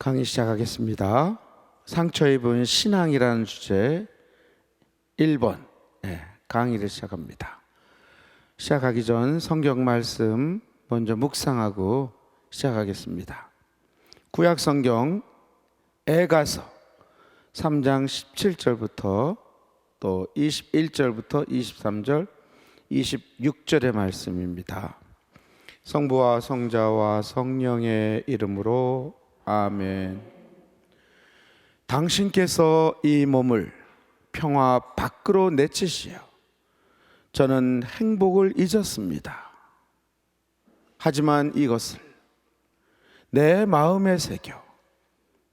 강의 시작하겠습니다. 상처 입은 신앙이라는 주제 1번 강의를 시작합니다. 시작하기 전 성경 말씀 먼저 묵상하고 시작하겠습니다. 구약 성경 에가서 3장 17절부터 또 21절부터 23절 26절의 말씀입니다. 성부와 성자와 성령의 이름으로 아멘. 당신께서 이 몸을 평화 밖으로 내치시어 저는 행복을 잊었습니다. 하지만 이것을 내 마음에 새겨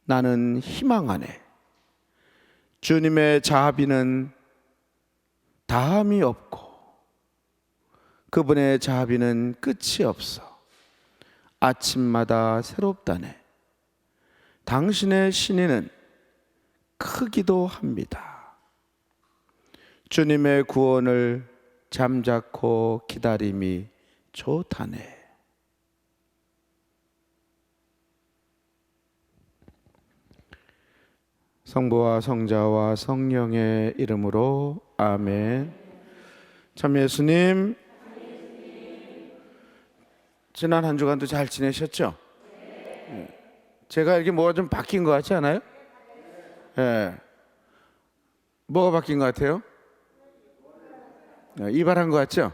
나는 희망하네. 주님의 자비는 다함이 없고 그분의 자비는 끝이 없어 아침마다 새롭다네. 당신의 신의는 크기도 합니다. 주님의 구원을 잠자코 기다림이 좋다네. 성부와 성자와 성령의 이름으로 아멘. 참 예수님, 지난 한 주간도 잘 지내셨죠? 제가 이렇게 뭐가 좀 바뀐 것 같지 않아요? 뭐가 바뀐 것 같아요? 이발한 것 같죠?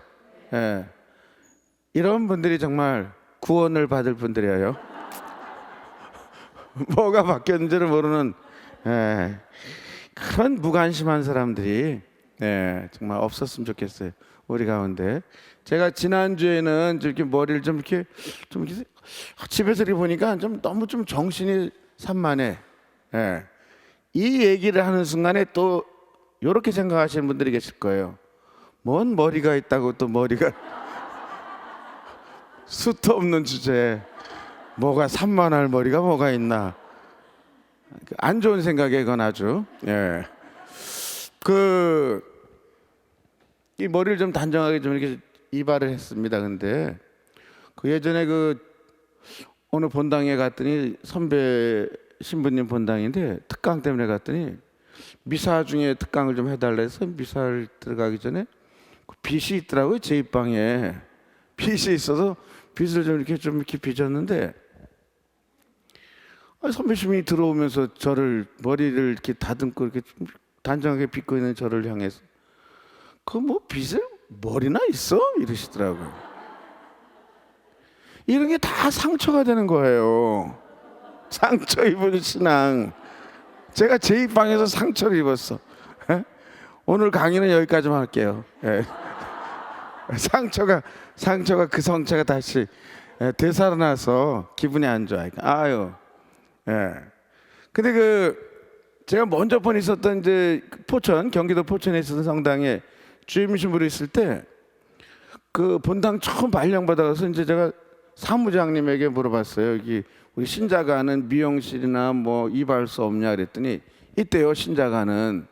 이런 분들이 정말 구원을 받을 분들이에요. 뭐가 바뀌었는지를 모르는 그런 무관심한 사람들이 정말 없었으면 좋겠어요. 우리 가운데. 제가 지난주에는 이렇게 머리를 좀 이렇게 집에서 이렇게 보니까 너무 정신이 산만해. 이 얘기를 하는 순간에 또 이렇게 생각하시는 분들이 계실 거예요. 뭔 머리가 있다고 또 머리가 수도 없는 주제에 뭐가 산만할 머리가 뭐가 있나. 안 좋은 생각이에요, 그건 아주. 이 머리를 좀 단정하게 좀 이렇게 이발을 했습니다. 근데 예전에 어느 본당에 갔더니 선배 신부님 본당인데 특강 때문에 갔더니 미사 중에 특강을 좀 해달라 해서 미사를 들어가기 전에 빗이 있더라고요. 제 입방에 빗이 있어서 빗을 좀 이렇게 빚었는데 선배 신부님이 들어오면서 저를 머리를 이렇게 다듬고 이렇게 좀 단정하게 빗고 있는 저를 향해서 빗을 머리나 있어? 이러시더라고요. 이런 게 다 상처가 되는 거예요. 상처 입은 신앙. 제가 제 입방에서 상처를 입었어. 오늘 강의는 여기까지만 할게요. 상처가 그 상처가 다시 되살아나서 기분이 안 좋아요. 근데 제가 먼저 번 있었던 이제 포천, 경기도 포천에 있었던 성당에 주임 신부로 있을 때 본당 처음 발령받아서 이제 제가 사무장님에게 물어봤어요. 여기 우리 신자가 하는 미용실이나 뭐 이발소 없냐 그랬더니 있대요, 신자가는.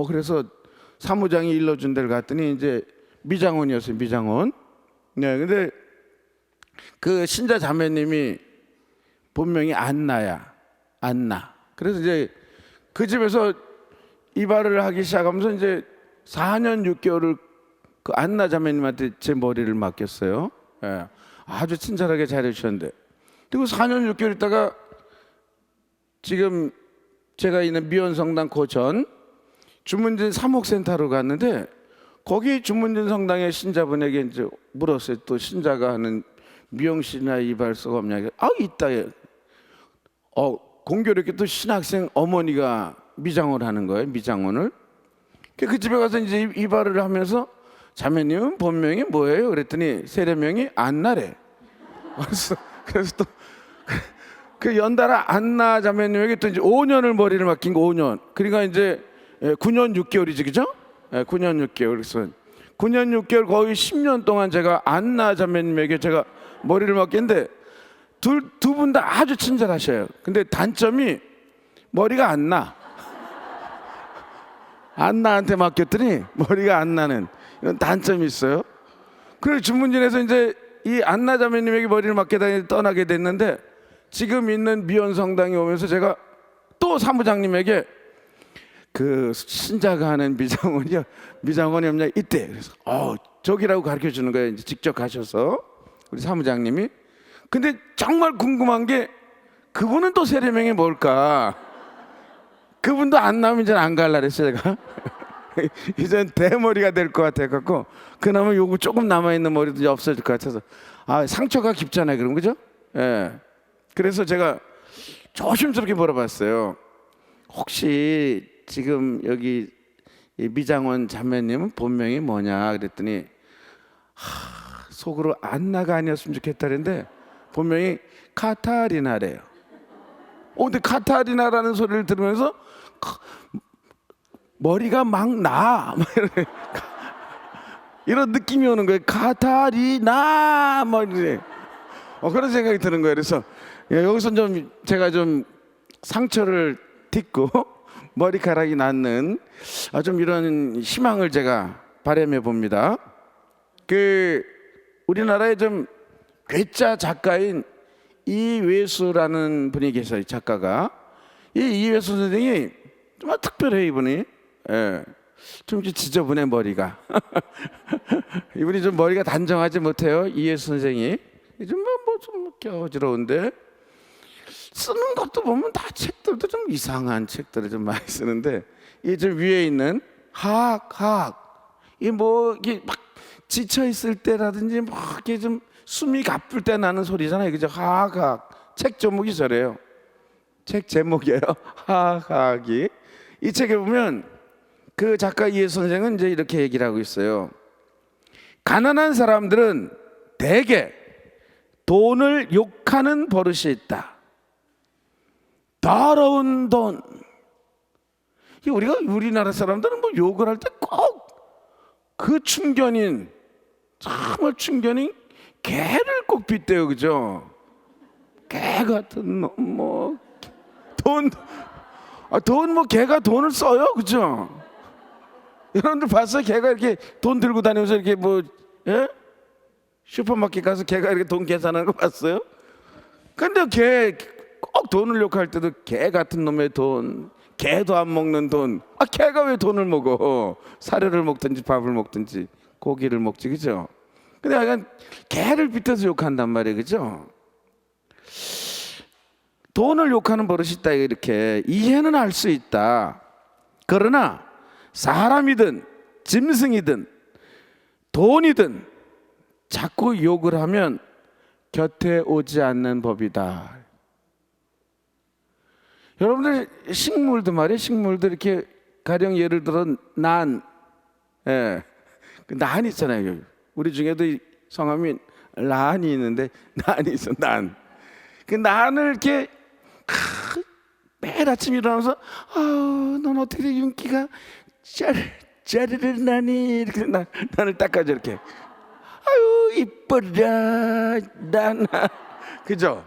그래서 사무장이 일러준 데를 갔더니 이제 미장원이었어요, 미장원. 근데 그 신자 자매님이 본명이 안나야, 안나. 그래서 이제 그 집에서 이발을 하기 시작하면서 이제 4년 6개월을 그 안나 자매님한테 제 머리를 맡겼어요. 아주 친절하게 잘해주셨는데, 그리고 4년 6개월 있다가 지금 제가 있는 미원성당 고전 주문진 사목센터로 갔는데 거기 주문진 성당의 신자분에게 이제 물었어요. 또 신자가 하는 미용실이나 이발소가 없냐? 있다. 공교롭게 또 신학생 어머니가 미장원을 하는 거예요. 미장원을. 그 집에 가서 이제 이발을 하면서 자매님은 본명이 뭐예요? 그랬더니 세례명이 안나래. 그래서 또 그 연달아 안나 자매님에게 또 이제 5년을 머리를 맡긴 거 5년. 그러니까 이제 9년 6개월이지, 그죠? 9년 6개월. 그래서 9년 6개월 거의 10년 동안 제가 안나 자매님에게 제가 머리를 맡겼는데 두 분 다 아주 친절하셔요. 근데 단점이 머리가 안 나. 안나한테 맡겼더니 머리가 안 나는 이런 단점이 있어요. 그래서 주문진에서 이제 이 안나 자매님에게 머리를 맡게 떠나게 됐는데 지금 있는 미연성당에 오면서 제가 또 사무장님에게 그 신자가 하는 미장원이 없냐 이때. 그래서 저기라고 가르쳐 주는 거예요. 이제 직접 가셔서 우리 사무장님이. 근데 정말 궁금한 게 그분은 또 세례명이 뭘까? 그분도 안 나오면 이제 안 갈라 그랬어요 제가. 이젠 대머리가 될 것 같아 갖고 그나마 요거 조금 남아있는 머리도 이제 없어질 것 같아서 상처가 깊잖아요 그럼 그죠? 예. 그래서 제가 조심스럽게 물어봤어요. 혹시 지금 여기 미장원 자매님은 본명이 뭐냐 그랬더니 속으로 안나가 아니었으면 좋겠다는데 본명이 카타리나래요. 근데 카타리나라는 소리를 들으면서 머리가 막 나 이런 느낌이 오는 거예요. 카타리나 뭐 이래. 그런 생각이 드는 거예요. 그래서 여기서 좀 제가 좀 상처를 딛고 머리카락이 낳는 좀 이런 희망을 제가 바람해 봅니다. 그 우리나라에 좀 괴짜 작가인 이회수라는 분이 계세요. 작가가 이회수 선생이 좀 특별해요. 이분이 좀 지저분해 머리가. 이분이 좀 머리가 단정하지 못해요. 이회수 선생이 좀 어지러운데 쓰는 것도 보면 다 책들도 좀 이상한 책들을 좀 많이 쓰는데 이 저 위에 있는 하악 이 뭐 이게 막 지쳐 있을 때라든지 뭐 이렇게 좀 숨이 가쁠 때 나는 소리잖아요. 그죠? 하악 책 제목이 저래요. 책 제목이에요. 하악이. 이 책에 보면 그 작가 이해수 선생은 이제 이렇게 얘기를 하고 있어요. 가난한 사람들은 대개 돈을 욕하는 버릇이 있다. 더러운 돈. 우리가 우리나라 사람들은 뭐 욕을 할 때 꼭 그 충견인 정말 충견인 개를 꼭 빗대요, 그죠? 개 같은 놈 뭐 돈 뭐 개가 돈을 써요, 그죠? 여러분들 봤어요? 개가 이렇게 돈 들고 다니면서 이렇게 뭐 슈퍼마켓 가서 개가 이렇게 돈 계산하는 거 봤어요? 근데 개 꼭 돈을 욕할 때도 개 같은 놈의 돈, 개도 안 먹는 돈. 개가 왜 돈을 먹어? 사료를 먹든지 밥을 먹든지 고기를 먹지, 그죠? 근데 약간 개를 빗대서 욕한단 말이에요, 그죠? 돈을 욕하는 버릇이 있다 이렇게 이해는 할 수 있다. 그러나 사람이든 짐승이든 돈이든 자꾸 욕을 하면 곁에 오지 않는 법이다. 여러분들 식물도 말이에요. 식물도 이렇게 가령 예를 들어 난, 난 있잖아요. 우리 중에도 성함이 란이 있는데 난이 있어. 난. 그 난을 이렇게 매일 아침 일어나면서 넌 어떻게 윤기가 짜르르 나니 이렇게 난을 닦아줘 이렇게. 아유 이뻐라 나나 그죠?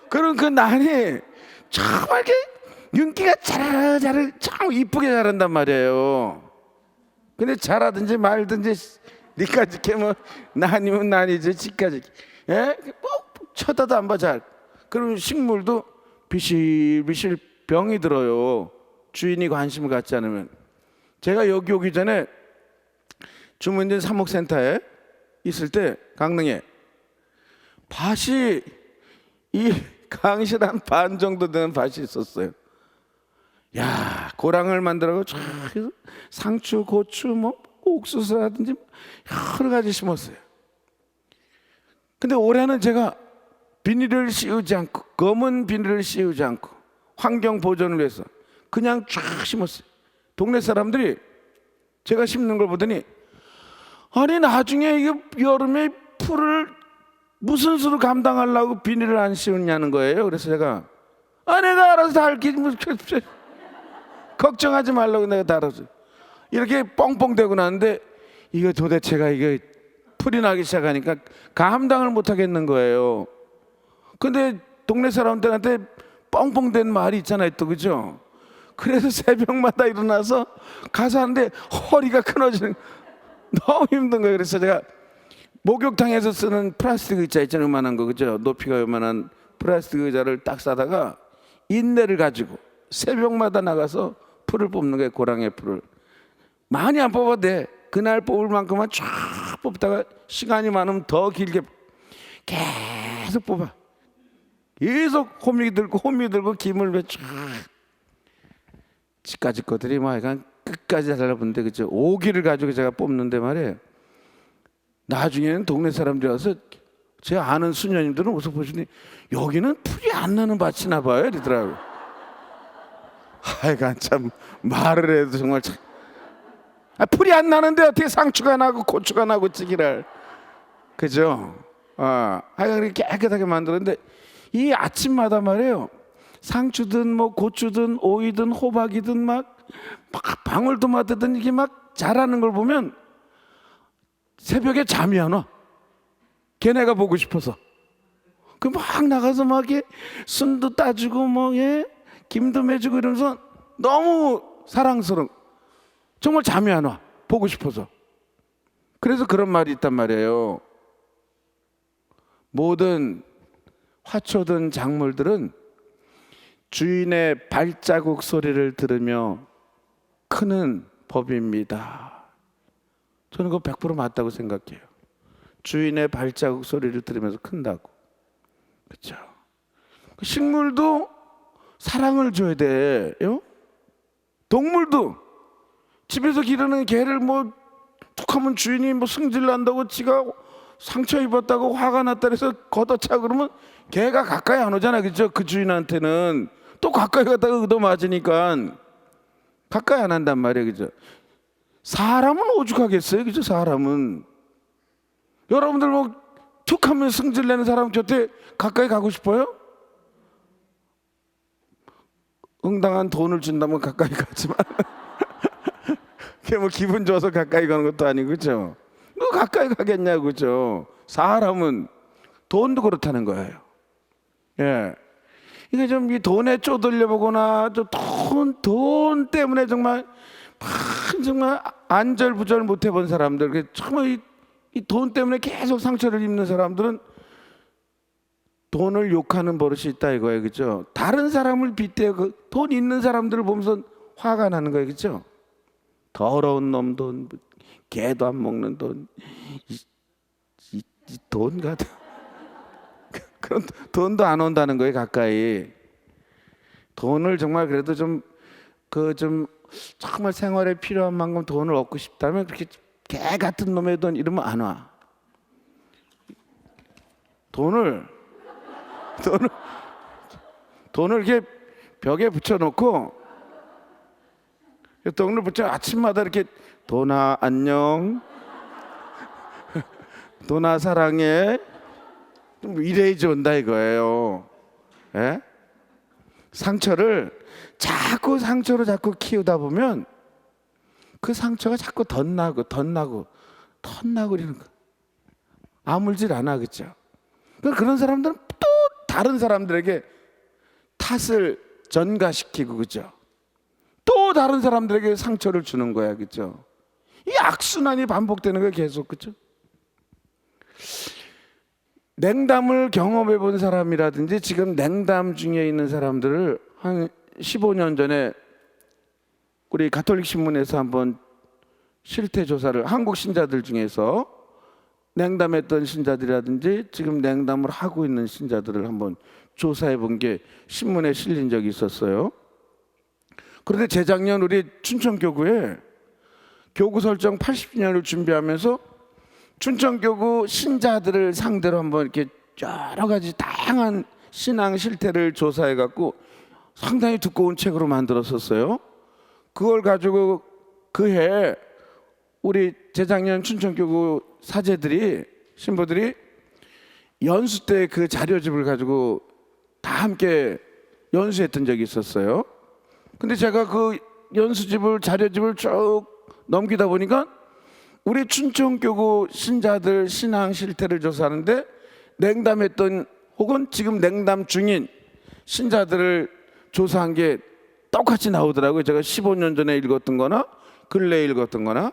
그럼 그 난이 정말 이렇게 윤기가 자르르 참 이쁘게 자란단 말이에요. 근데 잘하든지 말든지 니까지 캐면 난이면 난이지 지까지 뭐 쳐다도 안 봐 잘. 그럼 식물도 비실비실 병이 들어요. 주인이 관심을 갖지 않으면. 제가 여기 오기 전에 주문진 사목센터에 있을 때 강릉에 밭이 이 강실 한 반 정도 되는 밭이 있었어요. 야, 고랑을 만들어서 상추, 고추, 뭐 옥수수라든지 여러 가지 심었어요. 근데 올해는 제가 비닐을 씌우지 않고 검은 비닐을 씌우지 않고 환경 보존을 위해서 그냥 쫙 심었어요. 동네 사람들이 제가 심는 걸 보더니 아니 나중에 이게 여름에 풀을 무슨 수로 감당하려고 비닐을 안 씌우냐는 거예요. 그래서 제가 내가 알아서 다 할게 걱정하지 말라고 내가 다 알아서 이렇게 뻥뻥대고 나는데 이거 도대체가 이게 풀이 나기 시작하니까 감당을 못 하겠는 거예요. 근데 동네 사람들한테 뻥뻥댄 말이 있잖아요 또 그죠? 그래서 새벽마다 일어나서 가서 하는데 허리가 끊어지는 너무 힘든 거예요. 그래서 제가 목욕탕에서 쓰는 플라스틱 의자 있잖아요. 요만한 거 그죠? 높이가 요만한 플라스틱 의자를 딱 싸다가 인내를 가지고 새벽마다 나가서 풀을 뽑는 거예요. 고랑의 풀을. 많이 안 뽑아도 돼. 그날 뽑을 만큼만 쫙 뽑다가 시간이 많으면 더 길게 계속 뽑아. 계속 호미 들고 김을 쫙. 지까지 것들이 막 약간 끝까지 달라붙는데 그죠? 오기를 가지고 제가 뽑는데 말이에요. 나중에는 동네 사람들이 와서 제 아는 수녀님들은 어서 보시니 여기는 풀이 안 나는 밭이나 봐요 이러더라고요. 하여간 참 말을 해도 정말 참 풀이 안 나는데 어떻게 상추가 나고 고추가 나고 찌기를 그죠? 하여간 이렇게 깨끗하게 만들었는데 이 아침마다 말이에요. 상추든 뭐 고추든 오이든 호박이든 막 방울토마토든 이게 막 자라는 걸 보면 새벽에 잠이 안 와. 걔네가 보고 싶어서. 그 막 나가서 막 이렇게 순도 따주고 뭐 김도 매주고 이러면서 너무 사랑스러워. 정말 잠이 안 와. 보고 싶어서. 그래서 그런 말이 있단 말이에요. 모든 화초든 작물들은 주인의 발자국 소리를 들으며 크는 법입니다. 저는 그거 100% 맞다고 생각해요. 주인의 발자국 소리를 들으면서 큰다고. 그렇죠? 식물도 사랑을 줘야 돼요. 동물도 집에서 기르는 개를 뭐 툭하면 주인이 뭐 승질 난다고 지가 상처 입었다고 화가 났다 해서 걷어차 그러면 개가 가까이 안 오잖아. 그죠? 그 주인한테는 또 가까이 갔다가 얻어맞으니까 가까이 안 한단 말이에요. 그죠? 사람은 오죽하겠어요. 그죠? 사람은 여러분들 뭐 툭하면 승질 내는 사람 곁에 가까이 가고 싶어요? 응당한 돈을 준다면 가까이 가지만 그게 뭐 기분 좋아서 가까이 가는 것도 아니고 그죠? 너 가까이 가겠냐고 그죠? 사람은 돈도 그렇다는 거예요. 예, 이게 좀 이 돈에 쪼들려 보거나 돈 때문에 정말 안절부절 못 해본 사람들, 정말 이 돈 때문에 계속 상처를 입는 사람들은 돈을 욕하는 버릇이 있다 이거예요, 그죠? 다른 사람을 빗대어 돈 있는 사람들을 보면서 화가 나는 거예요, 그죠? 더러운 놈 돈, 개도 안 먹는 돈, 이 돈 같은 그런 돈도 안 온다는 거예요, 가까이. 돈을 정말 그래도 좀 정말 생활에 필요한 만큼 돈을 얻고 싶다면 그렇게 개 같은 놈의 돈 이러면 안 와. 돈을 이렇게 벽에 붙여놓고 돈을 붙여 아침마다 이렇게 돈아 안녕, 돈아 사랑해, 이래야지 온다 이거예요. 예? 상처를 자꾸 키우다 보면 그 상처가 자꾸 덧나고 이러는 거. 아물질 않아, 그죠? 그런 사람들은 또 다른 사람들에게 탓을 전가시키고, 그죠? 또 다른 사람들에게 상처를 주는 거야, 그죠? 이 악순환이 반복되는 거예요, 계속, 그죠? 냉담을 경험해 본 사람이라든지 지금 냉담 중에 있는 사람들을 한 15년 전에 우리 가톨릭 신문에서 한번 실태 조사를, 한국 신자들 중에서 냉담했던 신자들이라든지 지금 냉담을 하고 있는 신자들을 한번 조사해 본 게 신문에 실린 적이 있었어요. 그런데 재작년 우리 춘천교구에 교구 설정 80주년을 준비하면서 춘천교구 신자들을 상대로 한번 이렇게 여러 가지 다양한 신앙 실태를 조사해 갖고 상당히 두꺼운 책으로 만들었었어요. 그걸 가지고 그해 우리 재작년 춘천교구 사제들이, 신부들이 연수 때 그 자료집을 가지고 다 함께 연수했던 적이 있었어요. 근데 제가 그 연수집을, 자료집을 쭉 넘기다 보니까 우리 춘천교구 신자들 신앙 실태를 조사하는데 냉담했던 혹은 지금 냉담 중인 신자들을 조사한 게 똑같이 나오더라고요. 제가 15년 전에 읽었던 거나 근래에 읽었던 거나.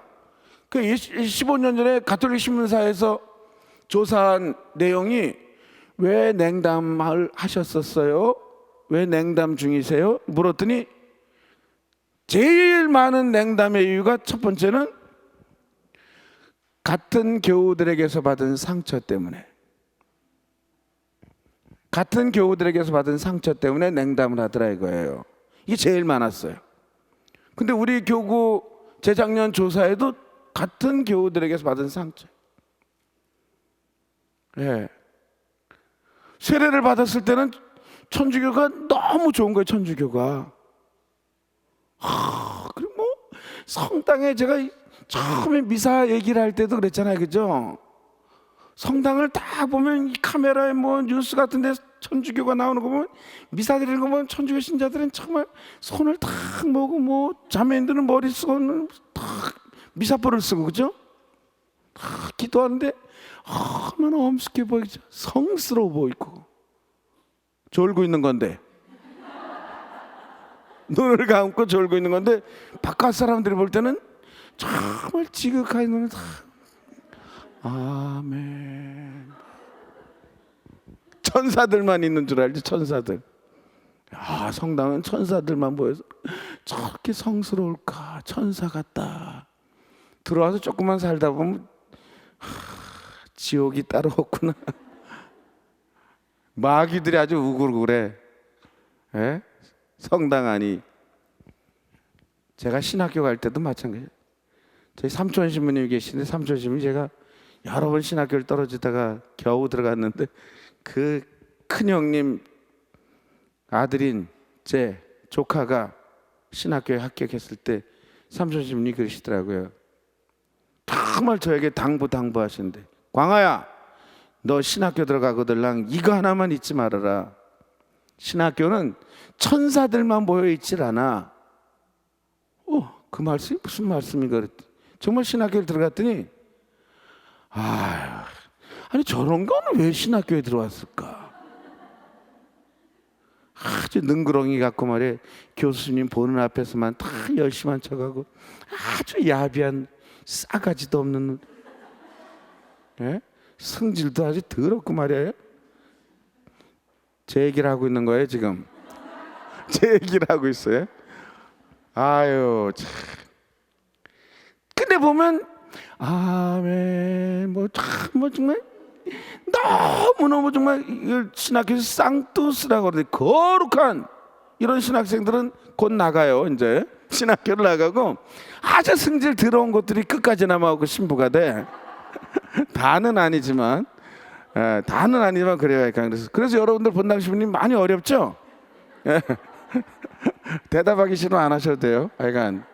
그 15년 전에 가톨릭 신문사에서 조사한 내용이 왜 냉담을 하셨었어요? 왜 냉담 중이세요? 물었더니 제일 많은 냉담의 이유가 첫 번째는 같은 교우들에게서 받은 상처 때문에, 같은 교우들에게서 받은 상처 때문에 냉담을 하더라 이거예요. 이게 제일 많았어요. 근데 우리 교구 재작년 조사에도 같은 교우들에게서 받은 상처. 예. 세례를 받았을 때는 천주교가 너무 좋은 거예요. 천주교가. 그리고 뭐 성당에 제가 처음에 미사 얘기를 할 때도 그랬잖아요, 그죠? 성당을 딱 보면 이 카메라에 뭐 뉴스 같은데 천주교가 나오는 거 보면, 미사 드리는 거 보면 천주교 신자들은 정말 손을 탁 모으고, 뭐 자매인들은 머리 쓰고는 탁 미사포를 쓰고, 그죠? 탁 기도하는데 얼마나 엄숙해 보이죠? 성스러워 보이고. 졸고 있는 건데, 눈을 감고 졸고 있는 건데, 바깥 사람들이 볼 때는 정말 지극하게 눈을 다, 아멘. 천사들만 있는 줄 알지, 천사들. 아, 성당은 천사들만 보여서 저렇게 성스러울까, 천사 같다. 들어와서 조금만 살다 보면 지옥이 따로 없구나. 마귀들이 아주 우글우글해. 예? 성당 안이. 제가 신학교 갈 때도 마찬가지예요. 저희 삼촌 신부님이 계시는데, 삼촌 신부님 제가 여러 번 신학교를 떨어지다가 겨우 들어갔는데, 그 큰형님 아들인 제 조카가 신학교에 합격했을 때 삼촌 신부님이 그러시더라고요. 정말 저에게 당부하시는데, 광아야, 너 신학교 들어가거들랑 이거 하나만 잊지 말아라. 신학교는 천사들만 모여 있질 않아. 그 말씀이 무슨 말씀인가 그랬더니, 정말 신학교를 들어갔더니, 아니 저런 거는 왜 신학교에 들어왔을까? 아주 능그렁이 같고 말이야. 교수님 보는 앞에서만 다 열심히 척하고, 아주 야비한 싸가지도 없는, 예? 성질도 아주 더럽고 말이에요. 제 얘기를 하고 있는 거예요 지금. 제 얘기를 하고 있어요. 아유 참. 근데 보면 아멘 뭐 정말 너무너무 정말 신학교에서 쌍뚜스라고 그러는데, 거룩한 이런 신학생들은 곧 나가요. 이제 신학교를 나가고 아주 성질 더러운 것들이 끝까지 남아오고 신부가 돼. 다는 아니지만, 다는 아니지만 그래야 할까. 그래서 여러분들 본당 신부님 많이 어렵죠? 대답하기 싫으면 안 하셔도 돼요. 하여간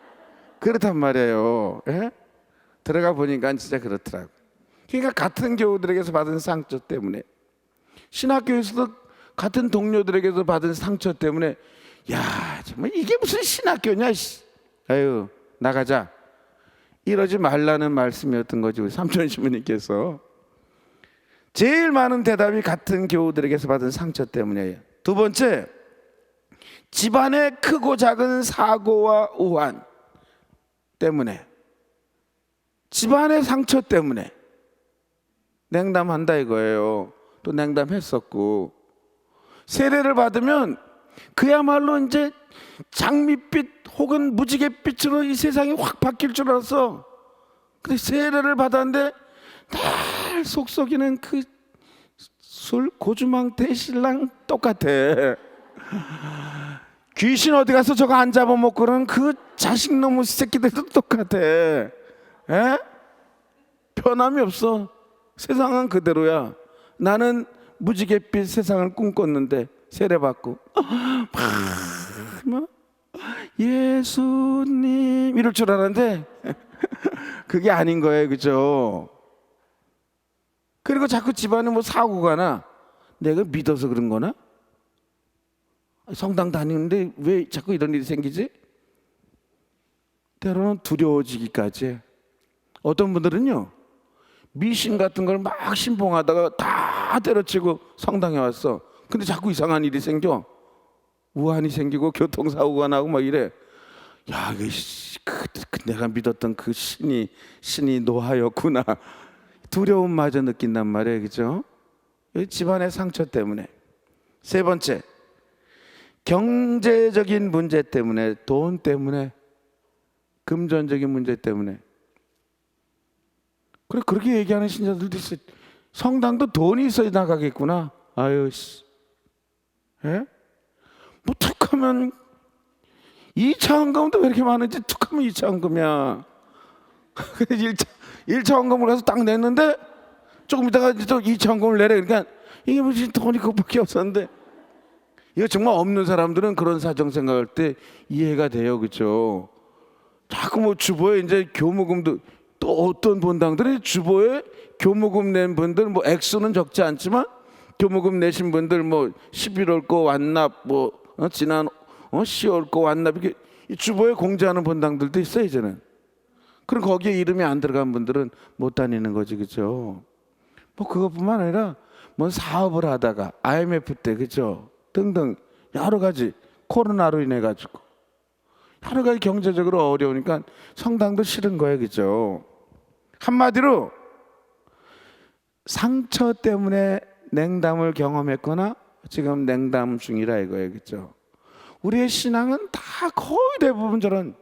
그렇단 말이에요. 예? 들어가 보니까 진짜 그렇더라고. 그러니까 같은 교우들에게서 받은 상처 때문에, 신학교에서도 같은 동료들에게서 받은 상처 때문에, 야 정말 이게 무슨 신학교냐, 아유 나가자, 이러지 말라는 말씀이었던 거지. 우리 삼촌 신부님께서 제일 많은 대답이 같은 교우들에게서 받은 상처 때문이에요. 두 번째, 집안의 크고 작은 사고와 우환 때문에, 집안의 상처 때문에 냉담한다 이거예요. 또 냉담했었고, 세례를 받으면 그야말로 이제 장밋빛 혹은 무지갯빛으로 이 세상이 확 바뀔 줄 알았어. 근데 세례를 받았는데 날 속썩이는 그 술 고주망태 신랑 똑같아. 귀신 어디 가서 저거 안 잡아먹고 그러는 그 자식놈의 새끼들도 똑같아. 에? 변함이 없어. 세상은 그대로야. 나는 무지갯빛 세상을 꿈꿨는데 세례받고 막 예수님 이럴 줄 알았는데 그게 아닌 거예요, 그죠? 그리고 자꾸 집안에 뭐 사고가 나. 내가 믿어서 그런 거나? 성당 다니는데 왜 자꾸 이런 일이 생기지? 때로는 두려워지기까지. 어떤 분들은요, 미신 같은 걸 막 신봉하다가 다 때려치고 성당에 왔어. 근데 자꾸 이상한 일이 생겨. 우환이 생기고 교통사고가 나고 막 이래. 야, 내가 믿었던 그 신이 노하였구나. 두려움마저 느낀단 말이에요, 그죠? 이 집안의 상처 때문에. 세 번째, 경제적인 문제 때문에, 돈 때문에, 금전적인 문제 때문에. 그래, 그렇게 얘기하는 신자들도 있어요. 성당도 돈이 있어야 나가겠구나. 아유, 씨. 예? 뭐 툭하면 2차 헌금도 왜 이렇게 많은지, 툭하면 2차 헌금이야. 1차 헌금을 가서 딱 냈는데 조금 있다가 또 2차 헌금을 내래. 그러니까 이게 무슨 돈이 그것밖에 없었는데. 이거 정말 없는 사람들은 그런 사정 생각할 때 이해가 돼요. 그렇죠? 자꾸 뭐 주보에 이제 교무금도, 또 어떤 본당들이 주보에 교무금 낸 분들 뭐 액수는 적지 않지만 교무금 내신 분들 뭐 11월 거 완납, 뭐 지난 10월 거 완납, 이렇게 주보에 공지하는 본당들도 있어요 이제는. 그럼 거기에 이름이 안 들어간 분들은 못 다니는 거지. 그죠? 뭐 그것뿐만 아니라 뭐 사업을 하다가 IMF 때, 그죠? 등등 여러 가지 코로나로 인해 가지고 여러 가지 경제적으로 어려우니까 성당도 싫은 거예요. 그죠? 한마디로 상처 때문에 냉담을 경험했거나 지금 냉담 중이라 이거예요. 그죠? 우리의 신앙은 다 거의 대부분 저런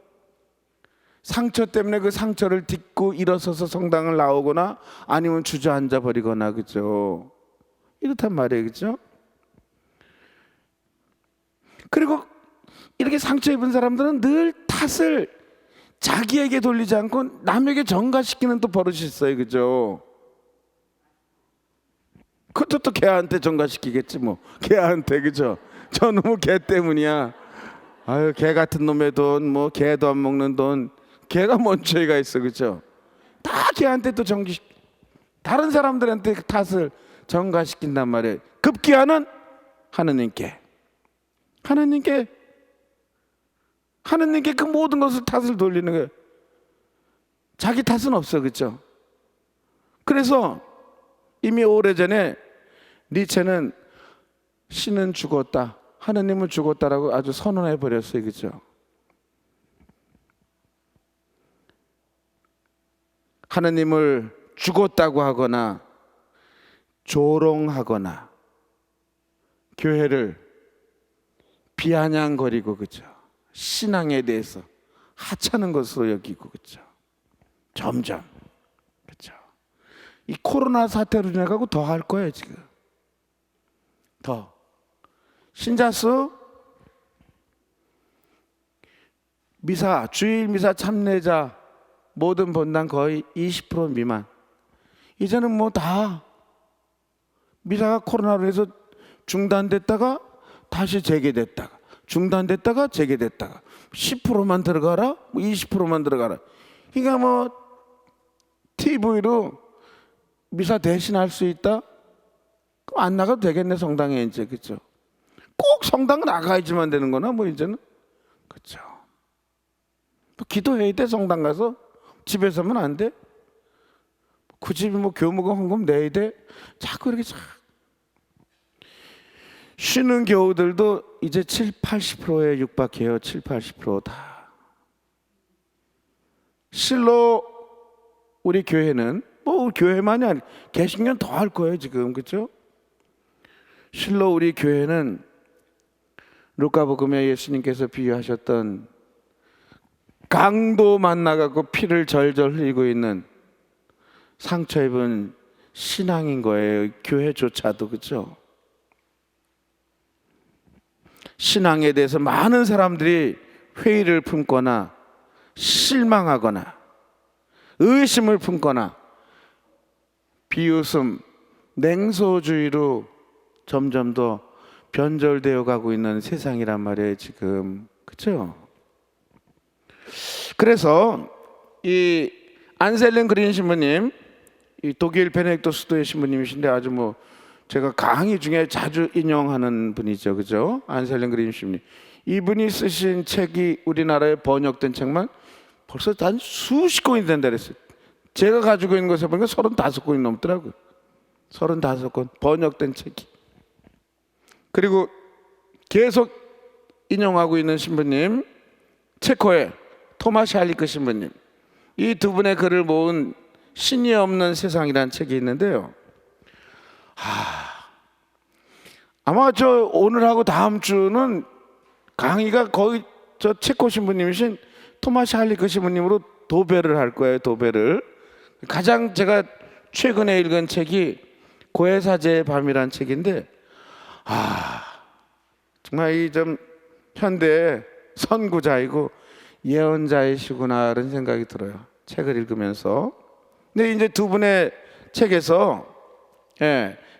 상처 때문에 그 상처를 딛고 일어서서 성당을 나오거나 아니면 주저앉아 버리거나, 그죠? 이렇단 말이에요. 그죠? 그리고 이렇게 상처 입은 사람들은 늘 탓을 자기에게 돌리지 않고 남에게 전가시키는 또 버릇이 있어요. 그죠? 그것도 또 걔한테 전가시키겠지 뭐. 걔한테, 그죠? 저놈의 걔 때문이야. 아유, 걔 같은 놈의 돈, 뭐 걔도 안 먹는 돈, 걔가 뭔 죄가 있어. 그죠? 다 걔한테 또 다른 사람들한테 그 탓을 전가시킨단 말이에요. 급기야는 하느님께 그 모든 것을 탓을 돌리는 거예요. 자기 탓은 없어. 그렇죠? 그래서 이미 오래전에 니체는 신은 죽었다, 하느님은 죽었다라고 아주 선언해 버렸어요. 그렇죠? 하느님을 죽었다고 하거나 조롱하거나 교회를 비아냥거리고, 그죠? 신앙에 대해서 하찮은 것으로 여기고, 그죠? 점점, 그죠? 이 코로나 사태로 인해 가고 더 할 거예요. 지금 더 신자 수, 미사, 주일 미사 참례자 모든 본당 거의 20% 미만. 이제는 뭐 다 미사가 코로나로 해서 중단됐다가 다시 재개됐다가 중단됐다가 재개됐다가 10%만 들어가라, 뭐 20%만 들어가라. 그러니까 뭐 TV로 미사 대신할 수 있다? 그럼 안 나가도 되겠네 성당에 이제. 그렇죠? 꼭 성당 나가야지만 되는 거나 뭐 이제는. 그렇죠? 또 기도해야 돼. 성당 가서 집에서면 안 돼. 굳이 뭐 교무금 헌금 내야 돼. 자꾸 이렇게 쉬는 교우들도 이제 70-80%에 육박해요. 70-80% 다. 실로 우리 교회는 뭐 교회만이 아니라 개신교는 더 할 거예요 지금. 그렇죠? 실로 우리 교회는 루카복음에 예수님께서 비유하셨던 강도 만나갖고 피를 절절 흘리고 있는 상처 입은 신앙인 거예요. 교회조차도. 그렇죠? 신앙에 대해서 많은 사람들이 회의를 품거나 실망하거나 의심을 품거나 비웃음, 냉소주의로 점점 더 변절되어 가고 있는 세상이란 말이에요 지금. 그렇죠? 그래서 이 안셀린 그린 신부님, 이 독일 베네딕토 수도의 신부님이신데 아주 뭐 제가 강의 중에 자주 인용하는 분이죠. 그죠? 안셀린 그린 신부님. 이분이 쓰신 책이 우리나라에 번역된 책만 벌써 한 수십 권이 된다 그랬어요. 제가 가지고 있는 것에 보니까 35권이 넘더라고요. 35권 번역된 책이. 그리고 계속 인용하고 있는 신부님, 체코의 토마스 할리크 신부님. 이 두 분의 글을 모은 신이 없는 세상이라는 책이 있는데요. 아마 저 오늘하고 다음 주는 강의가 거의 저 체코 신부님이신 토마스 할리크 신부님으로 도배를 할 거예요. 도배를. 가장 제가 최근에 읽은 책이 고해사제의 밤이라는 책인데, 정말 이 좀 현대 선구자이고 예언자이시구나 이런 생각이 들어요. 책을 읽으면서. 근데 이제 두 분의 책에서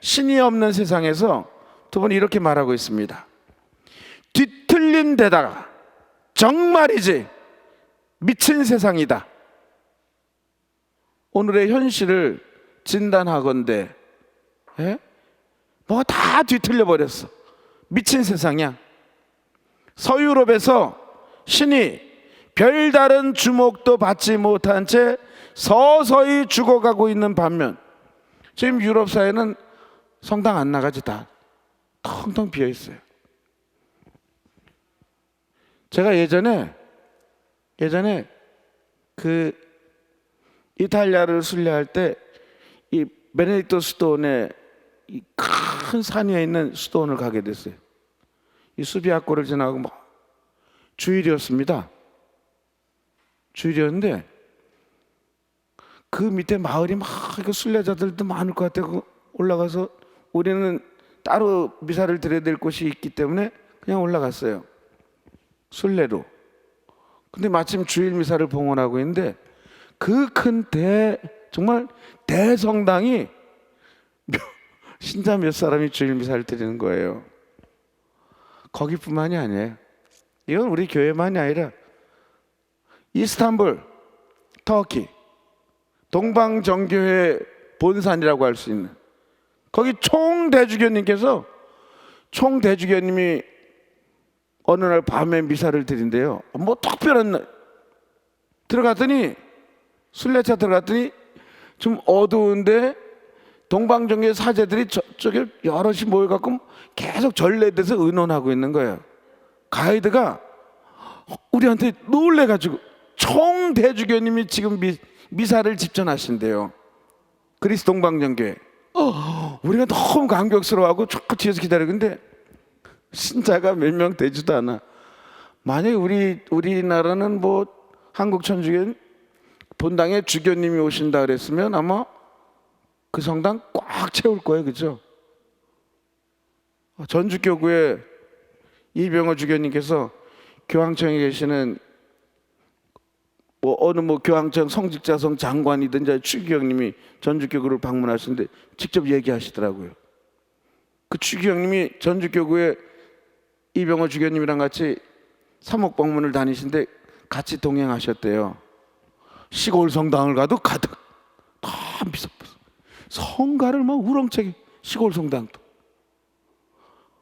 신이 없는 세상에서 두 분이 이렇게 말하고 있습니다. 뒤틀린 데다가 정말이지 미친 세상이다. 오늘의 현실을 진단하건대 뭐가 다 뒤틀려 버렸어. 미친 세상이야. 서유럽에서 신이 별다른 주목도 받지 못한 채 서서히 죽어가고 있는 반면 지금 유럽 사회는 성당 안 나가지 다 텅텅 비어 있어요. 제가 예전에 그 이탈리아를 순례할 때 이 베네딕토 수도원에 이 큰 산 위에 있는 수도원을 가게 됐어요. 이 수비아코를 지나고 막 주일이었습니다. 주일이었는데 그 밑에 마을이 막 순례자들도 많을 것 같아요. 올라가서 우리는 따로 미사를 드려야 될 곳이 있기 때문에 그냥 올라갔어요. 순례로. 근데 마침 주일 미사를 봉헌하고 있는데 그 큰 정말 대성당이 신자 몇 사람이 주일 미사를 드리는 거예요. 거기뿐만이 아니에요. 이건 우리 교회만이 아니라 이스탄불, 터키, 동방정교회 본산이라고 할 수 있는 거기 총대주교님이 어느 날 밤에 미사를 드린대요. 뭐 특별한 날 들어갔더니 순례차 들어갔더니 좀 어두운데 동방정교회 사제들이 저쪽에 여럿이 모여갖고 계속 전례돼서 의논하고 있는 거예요. 가이드가 우리한테 놀래가지고 총대주교님이 지금 미사를 집전하신대요. 그리스 동방정교회. 우리가 너무 감격스러워하고 자꾸 뒤에서 기다리는데 신자가 몇 명 되지도 않아. 만약에 우리나라는 뭐 한국 천주교 본당에 주교님이 오신다 그랬으면 아마 그 성당 꽉 채울 거예요, 그죠? 전주교구에 이병호 주교님께서 교황청에 계시는 어느 교황청 성직자성 장관이든지 추기경님이 전주교구를 방문하시는데 직접 얘기하시더라고요. 그 추기경님이 전주교구에 이병호 주교님이랑 같이 사목방문을 다니신데 같이 동행하셨대요. 시골 성당을 가도 가득 다 미사쁘서 성가를 막 우렁차게 시골 성당도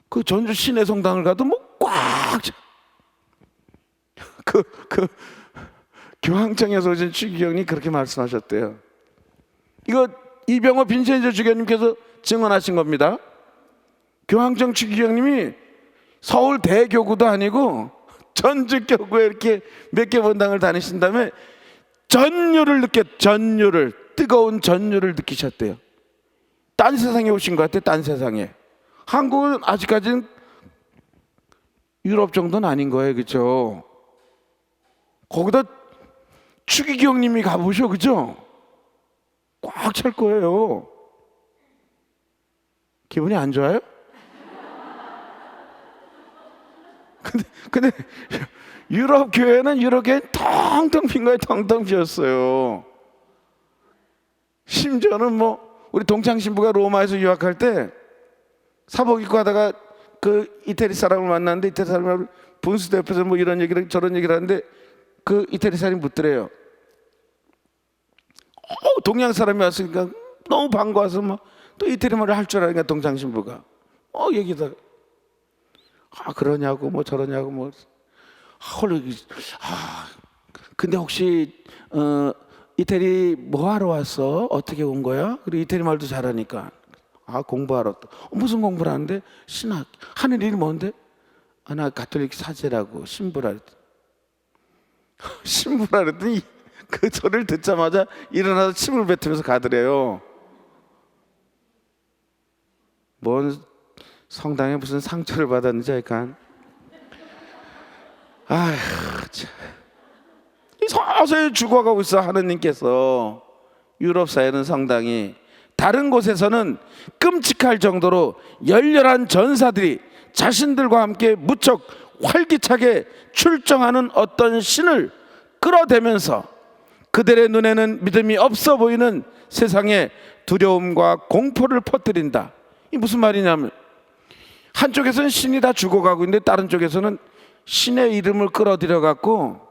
그 전주 시내 성당을 가도 뭐 꽉 차. 그 교황청에서 오신 추기경이 그렇게 말씀하셨대요. 이거 이병호 빈센조 주교님께서 증언하신 겁니다. 교황청 추기경님이 서울 대교구도 아니고 전주교구에 이렇게 몇 개 본당을 다니신 다음에 뜨거운 전율을 느끼셨대요. 딴 세상에 오신 것 같아요. 딴 세상에. 한국은 아직까지는 유럽 정도는 아닌 거예요, 그렇죠? 거기다 추기경님이 가보셔, 그죠? 꽉 찰 거예요. 기분이 안 좋아요? 근데 유럽 교회는 텅텅 빈 거예요. 텅텅 비었어요. 심지어는 뭐 우리 동창 신부가 로마에서 유학할 때 사복 입고 하다가 그 이태리 사람을 만났는데 이태리 사람을 분수대 옆에서 뭐 이런 얘기를 저런 얘기를 하는데 그 이태리 사람이 묻더래요. 동양 사람이 왔으니까 너무 반가워서 막 또 이태리 말을 할 줄 아니까 동창 신부가 얘기다가 그러냐고 뭐 저러냐고 뭐 근데 혹시 이태리 뭐 하러 왔어? 어떻게 온 거야? 그리고 이태리 말도 잘하니까 공부하러 또 무슨 공부를 하는데? 신학. 하는 일이 뭔데? 나 가톨릭 사제라고 신부라 그랬더니 신부라 그랬더니 그 소리를 듣자마자 일어나서 침을 뱉으면서 가더래요. 뭔 성당에 무슨 상처를 받았는지 약간 아휴 참. 서서히 죽어가고 있어. 하느님께서 유럽 사회는 성당이, 다른 곳에서는 끔찍할 정도로 열렬한 전사들이 자신들과 함께 무척 활기차게 출정하는 어떤 신을 끌어대면서 그들의 눈에는 믿음이 없어 보이는 세상에 두려움과 공포를 퍼뜨린다. 이 무슨 말이냐면, 한쪽에서는 신이 다 죽어가고 있는데 다른 쪽에서는 신의 이름을 끌어들여 갖고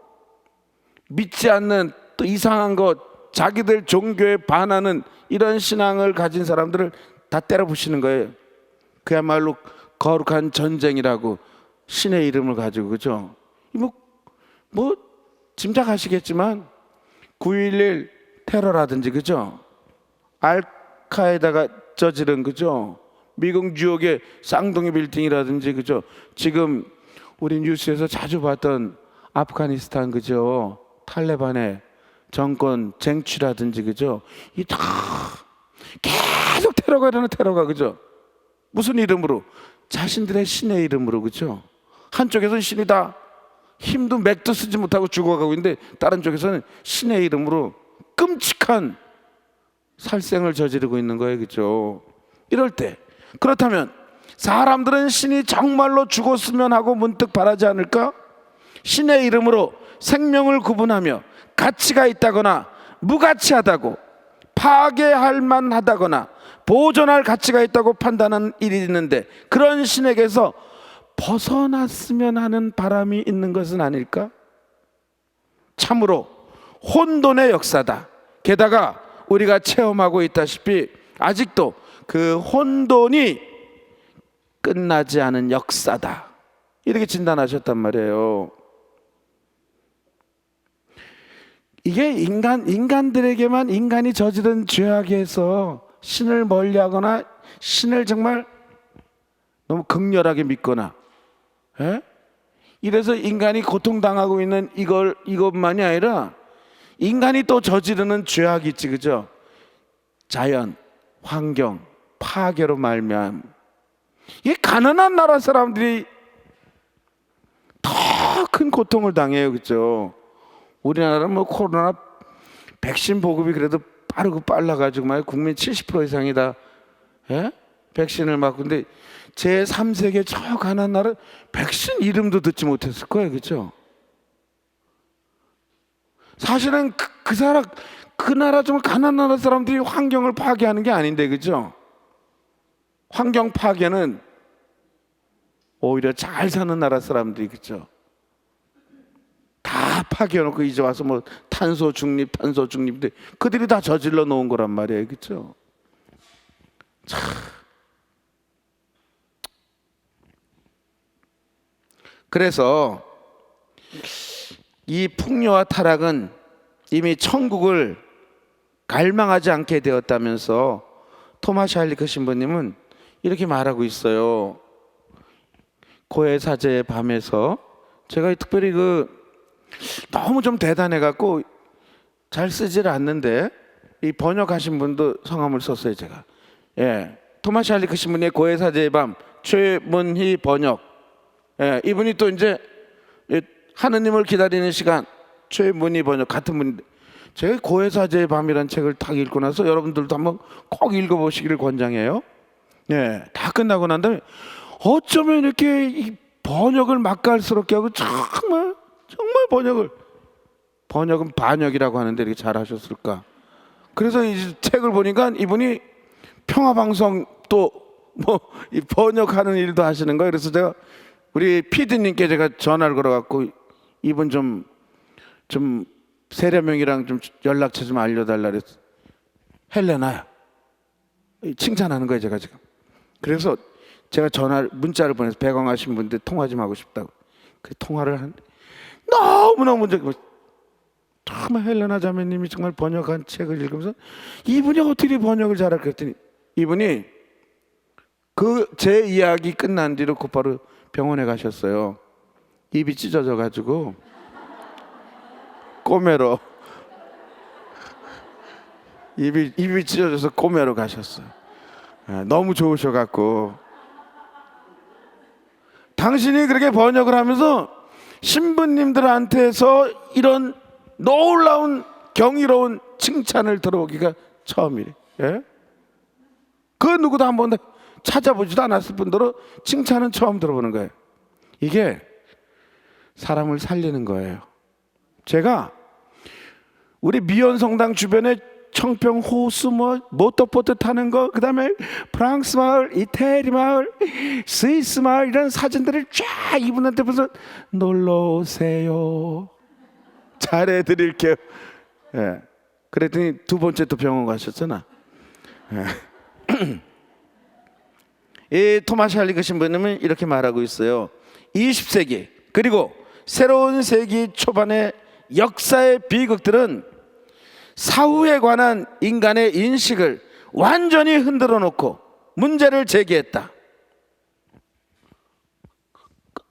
믿지 않는 또 이상한 것, 자기들 종교에 반하는 이런 신앙을 가진 사람들을 다 때려부시는 거예요. 그야말로 거룩한 전쟁이라고 신의 이름을 가지고, 그죠? 뭐 짐작하시겠지만 9.11 테러라든지, 그죠? 알카에다가 저지른, 그죠? 미국 뉴욕의 쌍둥이 빌딩이라든지, 그죠? 지금 우리 뉴스에서 자주 봤던 아프가니스탄, 그죠? 탈레반의 정권 쟁취라든지, 그죠? 이 다 계속 테러가 일어나는 테러가, 그죠? 무슨 이름으로? 자신들의 신의 이름으로, 그죠? 한쪽에서는 신이 다 힘도 맥도 쓰지 못하고 죽어가고 있는데 다른 쪽에서는 신의 이름으로 끔찍한 살생을 저지르고 있는 거예요, 그죠? 이럴 때, 그렇다면 사람들은 신이 정말로 죽었으면 하고 문득 바라지 않을까? 신의 이름으로 생명을 구분하며 가치가 있다거나 무가치하다고, 파괴할 만하다거나 보존할 가치가 있다고 판단하는 일이 있는데, 그런 신에게서 벗어났으면 하는 바람이 있는 것은 아닐까? 참으로 혼돈의 역사다. 게다가 우리가 체험하고 있다시피 아직도 그 혼돈이 끝나지 않은 역사다. 이렇게 진단하셨단 말이에요. 이게 인간들에게만, 인간이 저지른 죄악에서 신을 멀리하거나 신을 정말 너무 극렬하게 믿거나, 이래서 인간이 고통당하고 있는 이것만이 아니라 인간이 또 저지르는 죄악이 있지, 그죠? 자연, 환경, 파괴로 말미암. 이게 가난한 나라 사람들이 더 큰 고통을 당해요, 그죠? 우리나라는 뭐 코로나 백신 보급이 그래도 빠르고 빨라가지고 말 국민 70% 이상이 다 백신을 맞고, 근데 제3세계 저 가난한 나라 백신 이름도 듣지 못했을 거예요, 그죠? 사실은 그 나라 좀 가난한 나라 사람들이 환경을 파괴하는 게 아닌데, 그죠? 환경 파괴는 오히려 잘 사는 나라 사람들이, 그죠? 다 파괴해놓고 이제 와서 뭐 탄소 중립인데 그들이 다 저질러 놓은 거란 말이에요, 그죠? 참. 그래서 이 풍요와 타락은 이미 천국을 갈망하지 않게 되었다면서 토마스 할리크 신부님은 이렇게 말하고 있어요. 고해사제의 밤에서, 제가 특별히 너무 좀 대단해 갖고 잘 쓰질 않는데 이 번역하신 분도 성함을 썼어요, 제가. 토마스 할리크 신부님의 고해사제의 밤, 최문희 번역. 이분이 또 이제 하느님을 기다리는 시간, 최문희 번역 같은 분인데, 제가 고해사제의 밤이라는 책을 딱 읽고 나서 여러분들도 한번 꼭 읽어보시기를 권장해요. 다 끝나고 난 다음에 어쩌면 이렇게 이 번역을 맛깔스럽게 하고 정말 번역은 반역이라고 하는데 이렇게 잘하셨을까? 그래서 이 책을 보니까 이분이 평화방송 또 뭐 이 번역하는 일도 하시는 거예요. 그래서 제가 우리 PD님께 제가 전화를 걸어갖고 이분 좀 세례명이랑 좀 연락처 좀 알려달라 그랬어. 헬레나야, 칭찬하는 거예요, 제가 지금. 그래서 제가 문자를 보내서 배광하신 분들 통화 좀 하고 싶다고. 그 통화를 한 너무너무 정말 헬레나 자매님이 정말 번역한 책을 읽으면서 이분이 어떻게 번역을 잘할까 했더니, 이분이 제 이야기 끝난 뒤로 곧바로 병원에 가셨어요. 입이 찢어져 가지고 꼬매러, 입이 찢어져서 꼬매러 가셨어요. 너무 좋으셔 갖고 당신이 그렇게 번역을 하면서 신부님들한테서 이런 놀라운 경이로운 칭찬을 들어보기가 처음이래. 예? 그 누구도 한번 찾아보지도 않았을 뿐더러 칭찬은 처음 들어보는 거예요. 이게 사람을 살리는 거예요. 제가 우리 미연성당 주변에 청평 호수 모터보트 타는 거, 그 다음에 프랑스 마을, 이태리 마을, 스위스 마을 이런 사진들을 쫙 이분한테 보면서 놀러 오세요, 잘해드릴게요. 예. 그랬더니 두 번째 또 병원 가셨잖아. 예. 이 토마스 할리그 신부님은 이렇게 말하고 있어요. 20세기 그리고 새로운 세기 초반의 역사의 비극들은 사후에 관한 인간의 인식을 완전히 흔들어 놓고 문제를 제기했다.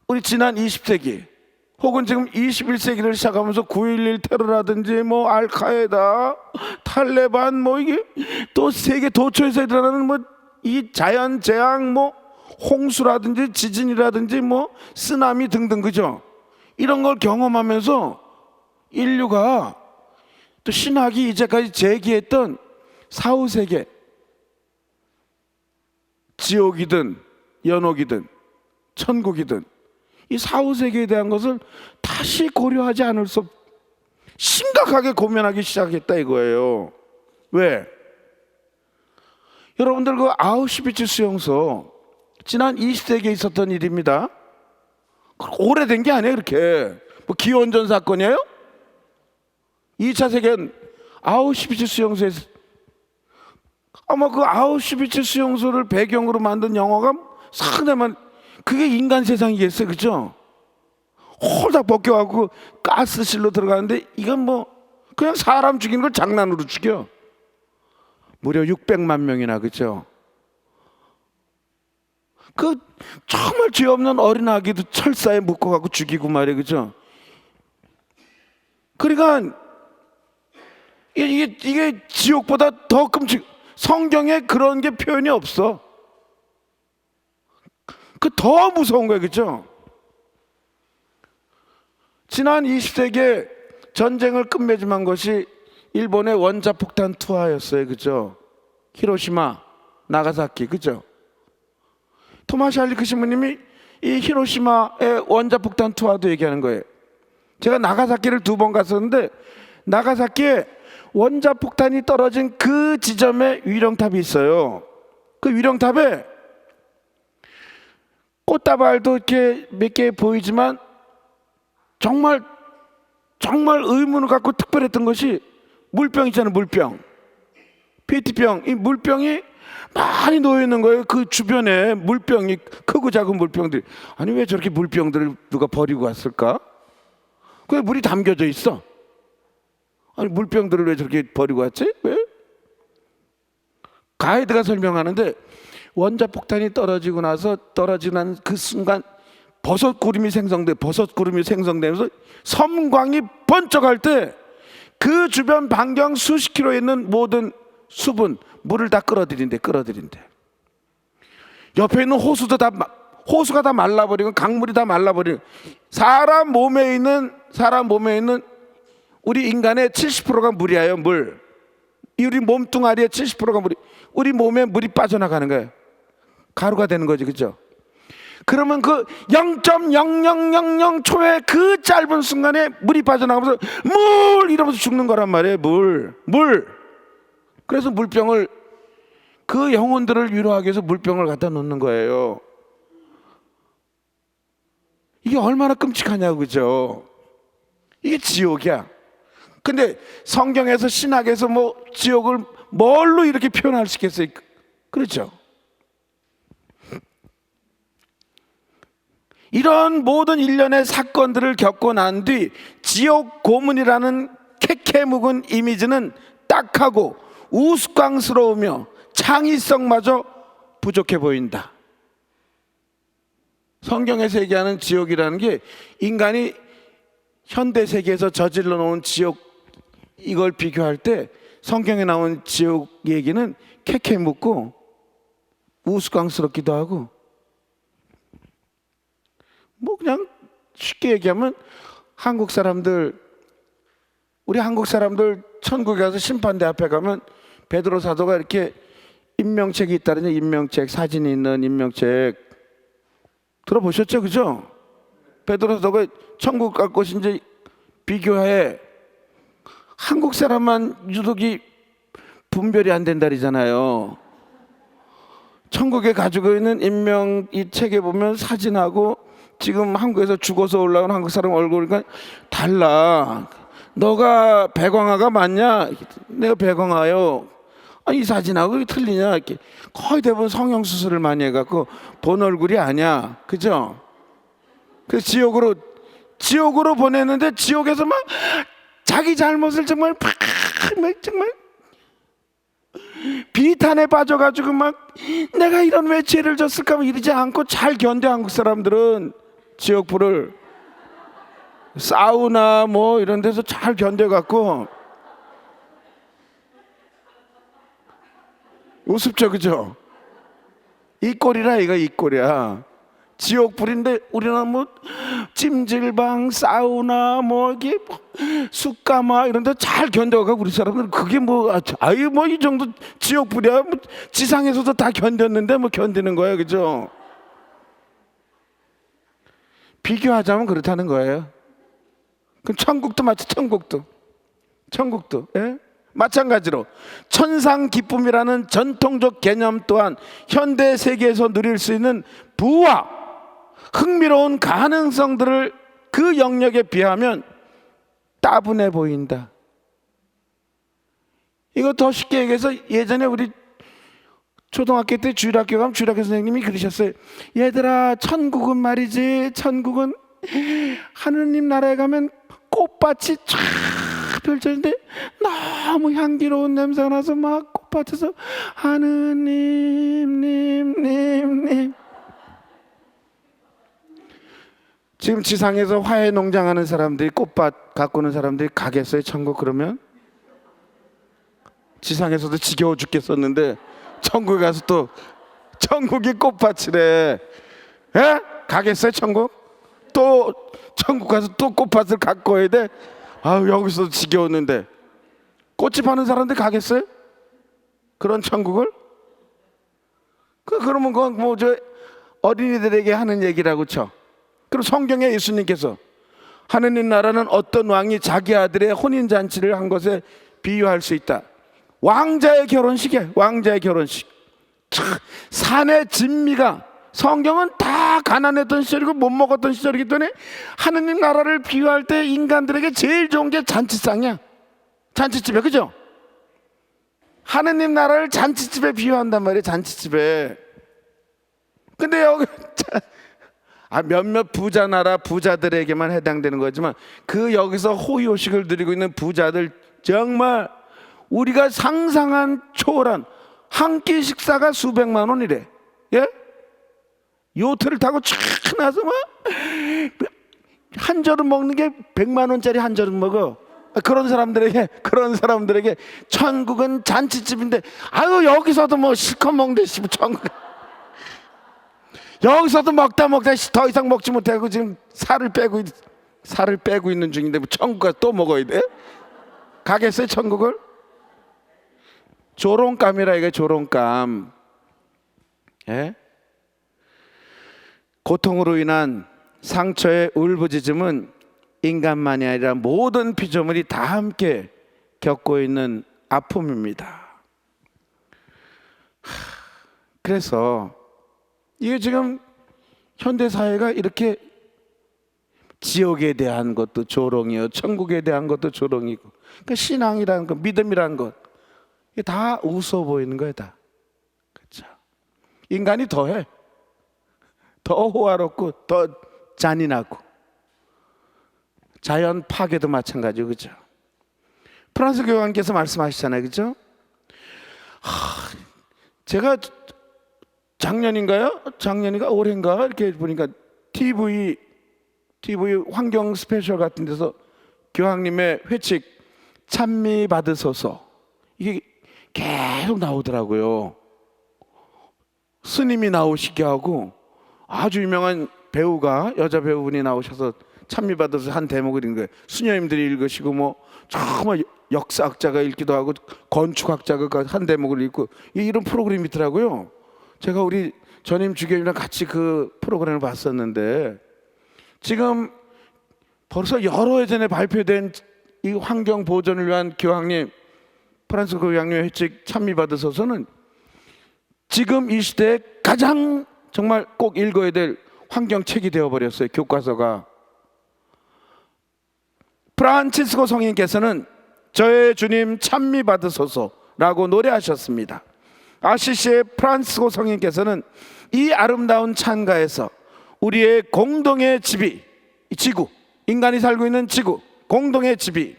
우리 지난 20세기 혹은 지금 21세기를 시작하면서 9.11 테러라든지 알카에다, 탈레반 이게 또 세계 도처에서 일어나는 이 자연 재앙 홍수라든지 지진이라든지 쓰나미 등등, 그죠? 이런 걸 경험하면서 인류가 또 신학이 이제까지 제기했던 사후세계, 지옥이든 연옥이든 천국이든 이 사후세계에 대한 것을 다시 고려하지 않을 수 심각하게 고민하기 시작했다 이거예요. 왜? 여러분들 그 아우슈비츠 수용소 지난 20세기에 있었던 일입니다. 오래된 게 아니에요. 그렇게 기원전 사건이에요? 2차 세계는 아우슈비츠 수용소에서 아마 그 아우슈비츠 수용소를 배경으로 만든 영화가 상당히 그게 인간 세상이겠어요, 그죠? 홀딱 벗겨갖고 가스실로 들어가는데 이건 그냥 사람 죽이는 걸 장난으로 죽여. 무려 600만 명이나, 그죠? 그 정말 죄 없는 어린아기도 철사에 묶어갖고 죽이고 말이에요, 그죠? 그러니까 이게 지옥보다 더 끔찍. 성경에 그런 게 표현이 없어. 그 더 무서운 거예요, 그죠? 지난 20세기에 전쟁을 끝맺음한 것이 일본의 원자폭탄 투하였어요, 그죠? 히로시마, 나가사키, 그죠? 토마스 할리크 신부님이 이 히로시마의 원자폭탄 투하도 얘기하는 거예요. 제가 나가사키를 2번 갔었는데 나가사키에 원자폭탄이 떨어진 그 지점에 위령탑이 있어요. 그 위령탑에 꽃다발도 이렇게 몇 개 보이지만 정말 의문을 갖고 특별했던 것이 물병 있잖아요. 물병, 페트병. 이 물병이 많이 놓여 있는 거예요. 그 주변에 물병이, 크고 작은 물병들이. 아니 왜 저렇게 물병들을 누가 버리고 갔을까? 그게 물이 담겨져 있어. 아니 물병들을 왜 저렇게 버리고 왔지? 왜? 가이드가 설명하는데 원자폭탄이 떨어지고 난 그 순간 버섯구름이 생성되면서 섬광이 번쩍할 때 그 주변 반경 수십 킬로에 있는 모든 수분, 물을 다 끌어들인대. 옆에 있는 호수가 다 말라버리고 강물이 다 말라버리고 사람 몸에 있는 우리 인간의 70%가 물이에요. 물. 우리 몸뚱아리의 70%가 물이, 우리 몸에 물이 빠져나가는 거예요. 가루가 되는 거지, 그죠? 그러면 그 0.0000초의 그 짧은 순간에 물이 빠져나가면서 물 이러면서 죽는 거란 말이에요. 물. 그래서 물병을, 그 영혼들을 위로하기 위해서 물병을 갖다 놓는 거예요. 이게 얼마나 끔찍하냐고, 그죠? 이게 지옥이야. 근데 성경에서, 신학에서 지옥을 뭘로 이렇게 표현할 수 있겠어요? 그렇죠? 이런 모든 일련의 사건들을 겪고 난 뒤 지옥 고문이라는 캐캐 묵은 이미지는 딱하고 우스꽝스러우며 창의성마저 부족해 보인다. 성경에서 얘기하는 지옥이라는 게 인간이 현대 세계에서 저질러 놓은 지옥, 이걸 비교할 때 성경에 나온 지옥 얘기는 캐캐 묵고 우스꽝스럽기도 하고, 뭐 그냥 쉽게 얘기하면 우리 한국 사람들 천국에 가서 심판대 앞에 가면 베드로 사도가 이렇게 임명책이 있다는 임명책, 사진이 있는 임명책 들어보셨죠, 그죠? 베드로 사도가 천국 갈 것인지 비교해. 한국 사람만 유독이 분별이 안 된다리잖아요. 천국에 가지고 있는 임명 이 책에 보면 사진하고 지금 한국에서 죽어서 올라온 한국 사람 얼굴이니까 달라. 너가 백광화가 맞냐? 내가 백광화요. 아니, 이 사진하고 틀리냐? 이렇게 거의 대부분 성형 수술을 많이 해갖고 본 얼굴이 아니야, 그죠? 그래서 지옥으로 보냈는데 지옥에서 막 자기 잘못을 정말 비탄에 빠져가지고 막 내가 이런 왜 죄를 졌을까 이러지 않고 잘 견뎌. 한국 사람들은 지옥불을 사우나 뭐 이런 데서 잘 견뎌갖고. 우습죠, 그죠? 이 꼴이라 이거 이 꼴이야. 지옥불인데 우리는 뭐 찜질방, 사우나, 뭐 이게 숯가마 이런 데 잘 견뎌가고 우리 사람들은 그게 뭐 아유 뭐 이 정도 지옥불이야. 뭐 지상에서도 다 견뎠는데 뭐 견디는 거예요, 그죠? 비교하자면 그렇다는 거예요. 그럼 천국도 마치 천국도 예? 마찬가지로 천상 기쁨이라는 전통적 개념 또한 현대 세계에서 누릴 수 있는 부와 흥미로운 가능성들을 그 영역에 비하면 따분해 보인다. 이거 더 쉽게 얘기해서 예전에 우리 초등학교 때 주일학교 가면 주일학교 선생님이 그러셨어요. 얘들아, 천국은 말이지, 천국은 하느님 나라에 가면 꽃밭이 쫙 펼쳐지는데 너무 향기로운 냄새가 나서 막 꽃밭에서 하느님 님 지금 지상에서 화훼 농장하는 사람들이 꽃밭 가꾸는 사람들이 가겠어요, 천국? 그러면 지상에서도 지겨워 죽겠었는데 천국에 가서 또 천국이 꽃밭이래. 예? 가겠어요, 천국? 또 천국 가서 또 꽃밭을 가꿔야 돼? 아유, 여기서도 지겨웠는데. 꽃집 하는 사람들 가겠어요? 그런 천국을? 그러면 그건 뭐 저 어린이들에게 하는 얘기라고 쳐. 그럼 성경에 예수님께서 하느님 나라는 어떤 왕이 자기 아들의 혼인잔치를 한 것에 비유할 수 있다. 왕자의 결혼식이야. 왕자의 결혼식. 산의 진미가, 성경은 다 가난했던 시절이고 못 먹었던 시절이기 때문에 하느님 나라를 비유할 때 인간들에게 제일 좋은 게 잔치상이야. 잔치집에, 그죠? 하느님 나라를 잔치집에 비유한단 말이에요. 잔치집에. 근데 여기 몇몇 부자 나라 부자들에게만 해당되는 거지만 그 여기서 호의호식을 누리고 있는 부자들, 정말 우리가 상상한 초월한 한 끼 식사가 수백만 원이래. 예? 요트를 타고 쫙 나서 막 한 저릇 먹는 게 100만 원짜리 한 저릇 먹어. 그런 사람들에게 천국은 잔치집인데, 아유 여기서도 뭐 실컷 먹는데 천국 여기서도 먹다 더 이상 먹지 못하고 지금 살을 빼고 있는 중인데 뭐 천국 가서 또 먹어야 돼? 가겠어요, 천국을? 조롱감이라 이게 조롱감. 예? 고통으로 인한 상처의 울부짖음은 인간만이 아니라 모든 피조물이 다 함께 겪고 있는 아픔입니다. 그래서 이게 지금 현대 사회가 이렇게 지옥에 대한 것도 조롱이요, 천국에 대한 것도 조롱이고, 그러니까 신앙이라는 것, 믿음이라는 것, 이게 다 웃어 보이는 거예요, 다. 그렇죠? 인간이 더해. 더 호화롭고 더 잔인하고. 자연 파괴도 마찬가지고, 그죠? 프란스 교황께서 말씀하시잖아요, 그죠? 제가 작년인가 올해인가 이렇게 보니까 TV 환경 스페셜 같은 데서 교황님의 회칙 찬미 받으소서 이게 계속 나오더라고요. 스님이 나오시게 하고 아주 유명한 배우가 여자 배우분이 나오셔서 찬미받아서 한 대목을 읽은 거예요. 수녀님들이 읽으시고 뭐 정말 역사학자가 읽기도 하고 건축학자가 한 대목을 읽고 이런 프로그램이 있더라고요. 제가 우리 전임 주교님이랑 같이 그 프로그램을 봤었는데 지금 벌써 여러 해 전에 발표된 이 환경 보존을 위한 교황님 프란시스코 교황님의 회칙 찬미받으소서는 지금 이 시대에 가장 정말 꼭 읽어야 될 환경책이 되어버렸어요. 교과서가. 프란치스코 성인께서는 저의 주님 찬미받으소서라고 노래하셨습니다. 아시시의 프란치스코 성인께서는 이 아름다운 찬가에서 우리의 공동의 집이, 지구, 인간이 살고 있는 지구, 공동의 집이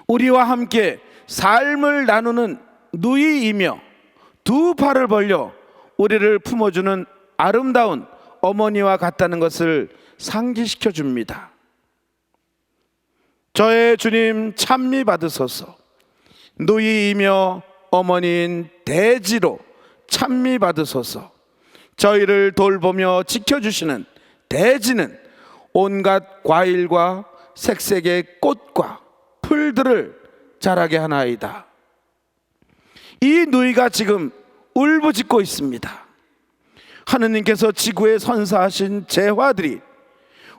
우리와 함께 삶을 나누는 누이이며 두 팔을 벌려 우리를 품어주는 아름다운 어머니와 같다는 것을 상기시켜 줍니다. 저의 주님 찬미 받으소서. 누이이며 어머니인 대지로 찬미 받으소서. 저희를 돌보며 지켜주시는 대지는 온갖 과일과 색색의 꽃과 풀들을 자라게 하나이다. 이 누이가 지금 울부짖고 있습니다. 하느님께서 지구에 선사하신 재화들이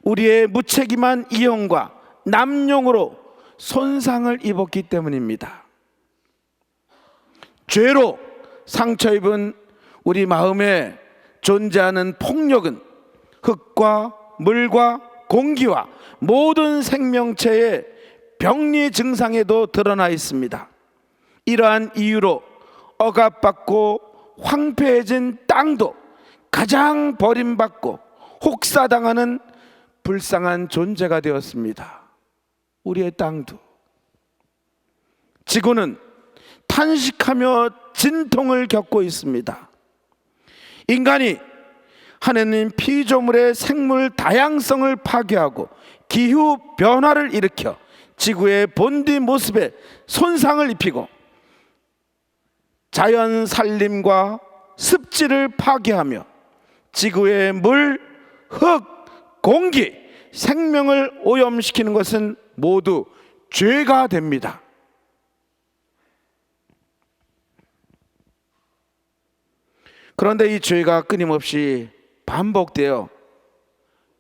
우리의 무책임한 이용과 남용으로 손상을 입었기 때문입니다. 죄로 상처 입은 우리 마음에 존재하는 폭력은 흙과 물과 공기와 모든 생명체의 병리 증상에도 드러나 있습니다. 이러한 이유로 억압받고 황폐해진 땅도 가장 버림받고 혹사당하는 불쌍한 존재가 되었습니다. 우리의 땅도. 지구는 탄식하며 진통을 겪고 있습니다. 인간이 하느님 피조물의 생물 다양성을 파괴하고 기후 변화를 일으켜 지구의 본디 모습에 손상을 입히고 자연 산림과 습지를 파괴하며 지구의 물, 흙, 공기, 생명을 오염시키는 것은 모두 죄가 됩니다. 그런데 이 죄가 끊임없이 반복되어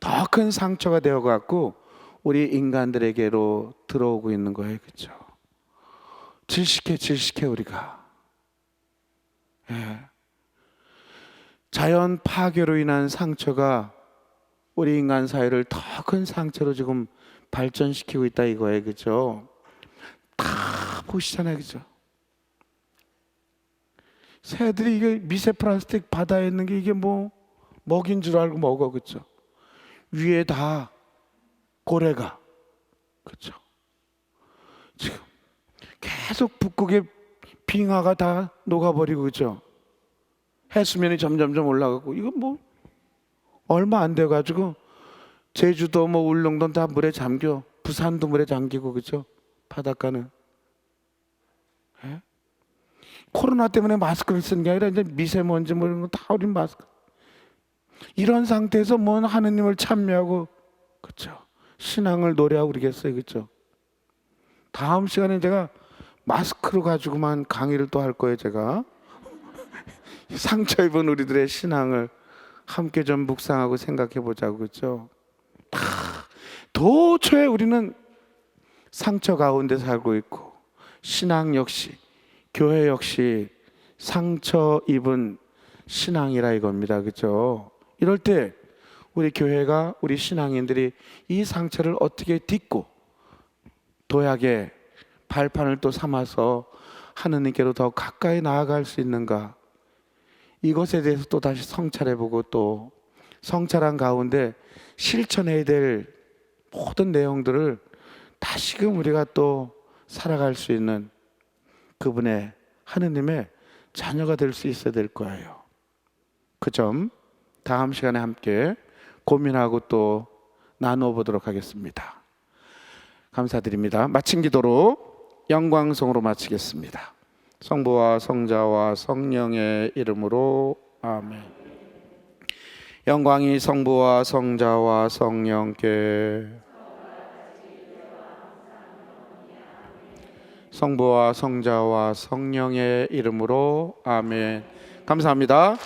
더 큰 상처가 되어갖고 우리 인간들에게로 들어오고 있는 거예요. 그렇죠? 질식해 우리가. 예. 자연 파괴로 인한 상처가 우리 인간 사회를 더 큰 상처로 지금 발전시키고 있다 이거예요. 그렇죠? 다 보시잖아요. 그렇죠? 새들이 이게 미세 플라스틱 바다에 있는 게 이게 뭐 먹인 줄 알고 먹어. 그렇죠? 위에 다 고래가. 그렇죠? 지금 계속 북극의 빙하가 다 녹아버리고. 그렇죠? 해수면이 점점점 올라가고 이건 뭐 얼마 안 돼가지고 제주도 뭐 울릉도 다 물에 잠겨. 부산도 물에 잠기고. 그렇죠? 바닷가는. 예? 코로나 때문에 마스크를 쓰는 게 아니라 이제 미세먼지 뭐 이런 거 다 우리 마스크. 이런 상태에서 뭔 하느님을 찬미하고, 그렇죠? 신앙을 노래하고 그러겠어요. 그렇죠? 다음 시간에 제가 마스크로 가지고만 강의를 또 할 거예요. 제가 상처 입은 우리들의 신앙을 함께 좀 묵상하고 생각해 보자고. 그렇죠? 도처에 우리는 상처 가운데 살고 있고, 신앙 역시, 교회 역시 상처 입은 신앙이라 이겁니다. 그렇죠? 이럴 때 우리 교회가, 우리 신앙인들이 이 상처를 어떻게 딛고 도약의 발판을 또 삼아서 하느님께로 더 가까이 나아갈 수 있는가, 이것에 대해서 또 다시 성찰해보고, 또 성찰한 가운데 실천해야 될 모든 내용들을 다시금 우리가 또 살아갈 수 있는 그분의, 하느님의 자녀가 될 수 있어야 될 거예요. 그 점 다음 시간에 함께 고민하고 또 나누어 보도록 하겠습니다. 감사드립니다. 마친 기도로 영광송으로 마치겠습니다. 성부와 성자와 성령의 이름으로 아멘. 영광이 성부와 성자와 성령께 성부와 성자와 성령의 이름으로 아멘. 감사합니다.